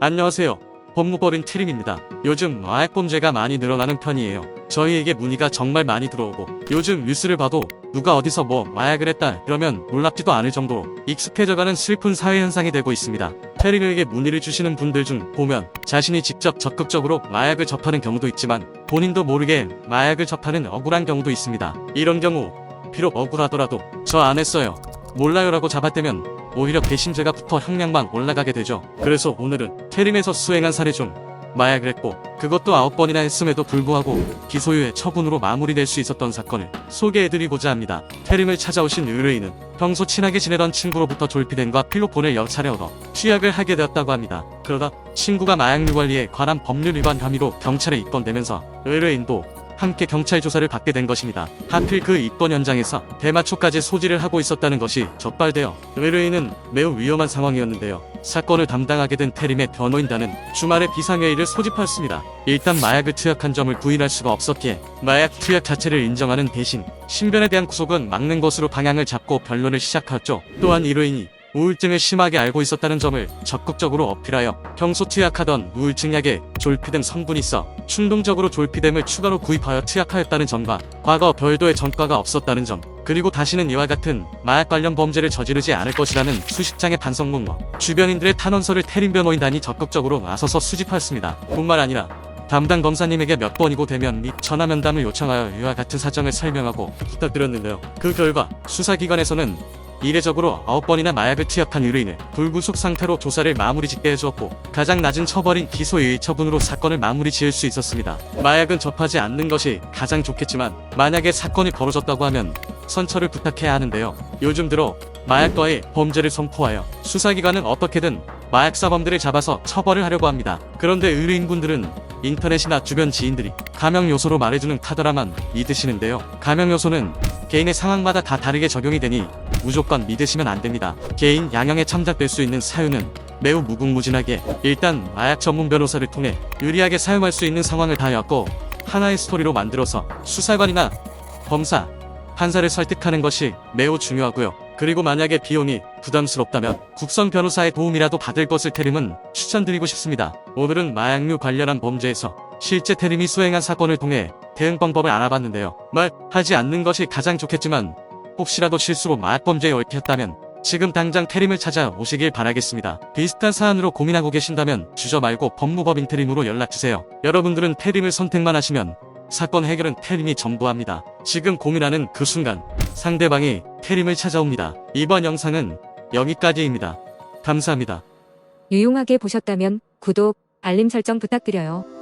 안녕하세요. 법무법인 태림입니다. 요즘 마약범죄가 많이 늘어나는 편이에요. 저희에게 문의가 정말 많이 들어오고 요즘 뉴스를 봐도 누가 어디서 마약을 했다 이러면 놀랍지도 않을 정도로 익숙해져가는 슬픈 사회현상이 되고 있습니다. 태림에게 문의를 주시는 분들 중 보면 자신이 직접 적극적으로 마약을 접하는 경우도 있지만 본인도 모르게 마약을 접하는 억울한 경우도 있습니다. 이런 경우 비록 억울하더라도 저 안 했어요, 몰라요라고 잡아떼면 오히려 배심죄가 붙어 형량만 올라가게 되죠. 그래서 오늘은 태림에서 수행한 사례 중 마약을 했고 그것도 9번이나 했음에도 불구하고 기소유예 처분으로 마무리될 수 있었던 사건을 소개해드리고자 합니다. 태림을 찾아오신 의뢰인은 평소 친하게 지내던 친구로부터 졸피뎀과 필로폰을 여러 차례 얻어 투약을 하게 되었다고 합니다. 그러다 친구가 마약류 관리에 관한 법률 위반 혐의로 경찰에 입건되면서 의뢰인도 함께 경찰 조사를 받게 된 것입니다. 하필 그 입건 현장에서 대마초까지 소지를 하고 있었다는 것이 적발되어 의뢰인은 매우 위험한 상황이었는데요. 사건을 담당하게 된 태림의 변호인단은 주말에 비상회의를 소집하였습니다. 일단 마약을 투약한 점을 부인할 수가 없었기에 마약 투약 자체를 인정하는 대신 신변에 대한 구속은 막는 것으로 방향을 잡고 변론을 시작하였죠. 또한 의뢰인이 우울증을 심하게 앓고 있었다는 점을 적극적으로 어필하여 평소 투약하던 우울증 약에 졸피뎀 성분이 있어 충동적으로 졸피뎀을 추가로 구입하여 투약하였다는 점과 과거 별도의 전과가 없었다는 점, 그리고 다시는 이와 같은 마약 관련 범죄를 저지르지 않을 것이라는 수십 장의 반성문과 주변인들의 탄원서를 태림 변호인단이 적극적으로 나서서 수집하였습니다. 뿐만 아니라 담당 검사님에게 몇 번이고 대면 및 전화 면담을 요청하여 이와 같은 사정을 설명하고 부탁드렸는데요. 그 결과 수사기관에서는 이례적으로 9번이나 마약을 투약한 의뢰인을 불구속 상태로 조사를 마무리 짓게 해주었고 가장 낮은 처벌인 기소유예 처분으로 사건을 마무리 지을 수 있었습니다. 마약은 접하지 않는 것이 가장 좋겠지만 만약에 사건이 벌어졌다고 하면 선처를 부탁해야 하는데요. 요즘 들어 마약과의 범죄를 선포하여 수사기관은 어떻게든 마약사범들을 잡아서 처벌을 하려고 합니다. 그런데 의뢰인분들은 인터넷이나 주변 지인들이 감형 요소로 말해주는 카더라만 믿으시는데요. 감형 요소는 개인의 상황마다 다 다르게 적용이 되니 무조건 믿으시면 안됩니다. 개인 양형에 참작될 수 있는 사유는 매우 무궁무진하게 일단 마약 전문 변호사를 통해 유리하게 사용할 수 있는 상황을 다 엮고 하나의 스토리로 만들어서 수사관이나 검사, 판사를 설득하는 것이 매우 중요하고요. 그리고 만약에 비용이 부담스럽다면 국선 변호사의 도움이라도 받을 것을 태림은 추천드리고 싶습니다. 오늘은 마약류 관련한 범죄에서 실제 태림이 수행한 사건을 통해 대응 방법을 알아봤는데요. 말하지 않는 것이 가장 좋겠지만 혹시라도 실수로 마약범죄에 얽혔다면 지금 당장 태림을 찾아오시길 바라겠습니다. 비슷한 사안으로 고민하고 계신다면 주저 말고 법무법인 태림으로 연락주세요. 여러분들은 태림을 선택만 하시면 사건 해결은 태림이 전부합니다. 지금 고민하는 그 순간 상대방이 태림을 찾아옵니다. 이번 영상은 여기까지입니다. 감사합니다. 유용하게 보셨다면 구독, 알림 설정 부탁드려요.